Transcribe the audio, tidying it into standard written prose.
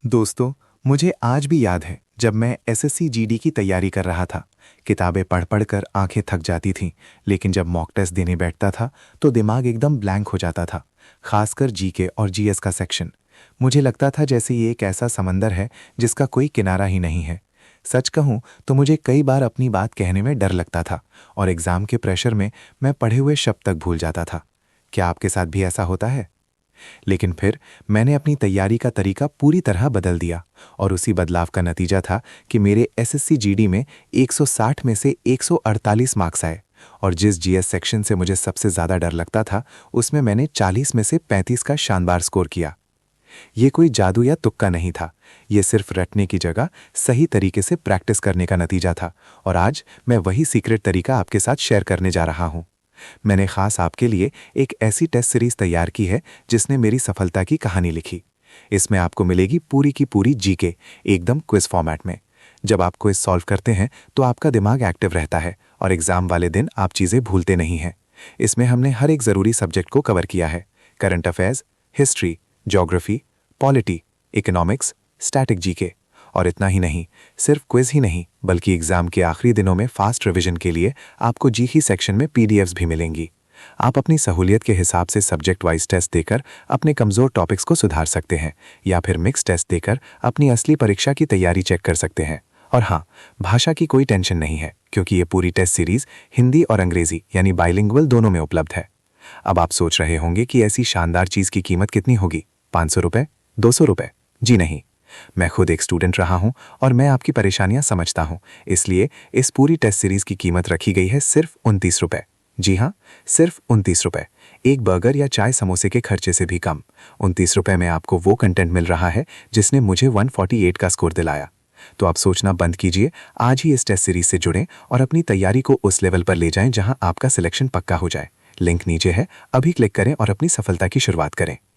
दोस्तों, मुझे आज भी याद है जब मैं एसएससी जीडी की तैयारी कर रहा था। किताबें पढ़ कर आंखें थक जाती थीं, लेकिन जब मॉक टेस्ट देने बैठता था तो दिमाग एकदम ब्लैंक हो जाता था। खासकर जीके और जीएस का सेक्शन। मुझे लगता था जैसे ये एक ऐसा समंदर है जिसका कोई किनारा ही नहीं है। सच कहूं तो मुझे कई बार अपनी बात कहने में डर लगता था और एग्जाम के प्रेशर में मैं पढ़े हुए शब्द तक भूल जाता था। क्या आपके साथ भी ऐसा होता है? लेकिन फिर मैंने अपनी तैयारी का तरीका पूरी तरह बदल दिया और उसी बदलाव का नतीजा था कि मेरे एसएससी जीडी में 160 में से 148 मार्क्स आए और जिस जीएस सेक्शन से मुझे सबसे ज़्यादा डर लगता था उसमें मैंने 40 में से 35 का शानदार स्कोर किया। ये कोई जादू या तुक्का नहीं था, ये सिर्फ रटने की जगह सही तरीके से प्रैक्टिस करने का नतीजा था और आज मैं वही सीक्रेट तरीका आपके साथ शेयर करने जा रहा हूँ। मैंने खास आपके लिए एक ऐसी टेस्ट सीरीज तैयार की है जिसने मेरी सफलता की कहानी लिखी। इसमें आपको मिलेगी पूरी की पूरी जीके, एकदम क्विज फॉर्मेट में। जब आप क्विज सॉल्व करते हैं तो आपका दिमाग एक्टिव रहता है और एग्जाम वाले दिन आप चीज़ें भूलते नहीं हैं। इसमें हमने हर एक ज़रूरी सब्जेक्ट को कवर किया है। Current affairs, history, geography, polity, economics, static GK. और इतना ही नहीं, सिर्फ क्विज ही नहीं बल्कि एग्जाम के आखिरी दिनों में फास्ट रिवीजन के लिए आपको जी ही सेक्शन में पीडीएफ्स भी मिलेंगी। आप अपनी सहूलियत के हिसाब से सब्जेक्ट वाइज टेस्ट देकर अपने कमज़ोर टॉपिक्स को सुधार सकते हैं या फिर मिक्स टेस्ट देकर अपनी असली परीक्षा की तैयारी चेक कर सकते हैं। और हाँ, भाषा की कोई टेंशन नहीं है क्योंकि ये पूरी टेस्ट सीरीज हिंदी और अंग्रेजी यानी बाइलिंगुअल दोनों में उपलब्ध है। अब आप सोच रहे होंगे कि ऐसी शानदार चीज़ की कीमत कितनी होगी? 500 रुपये? 200 रुपये? जी नहीं, मैं खुद एक स्टूडेंट रहा हूं और मैं आपकी परेशानियां समझता हूं, इसलिए इस पूरी टेस्ट सीरीज की कीमत रखी गई है सिर्फ 29 रुपये। जी हाँ, सिर्फ 29 रुपये। एक बर्गर या चाय समोसे के खर्चे से भी कम। 29 रुपये में आपको वो कंटेंट मिल रहा है जिसने मुझे 148 का स्कोर दिलाया। तो आप सोचना बंद कीजिए, आज ही इस टेस्ट सीरीज से जुड़ें और अपनी तैयारी को उस लेवल पर ले जाएं जहां आपका सिलेक्शन पक्का हो जाए। लिंक नीचे है, अभी क्लिक करें और अपनी सफलता की शुरुआत करें।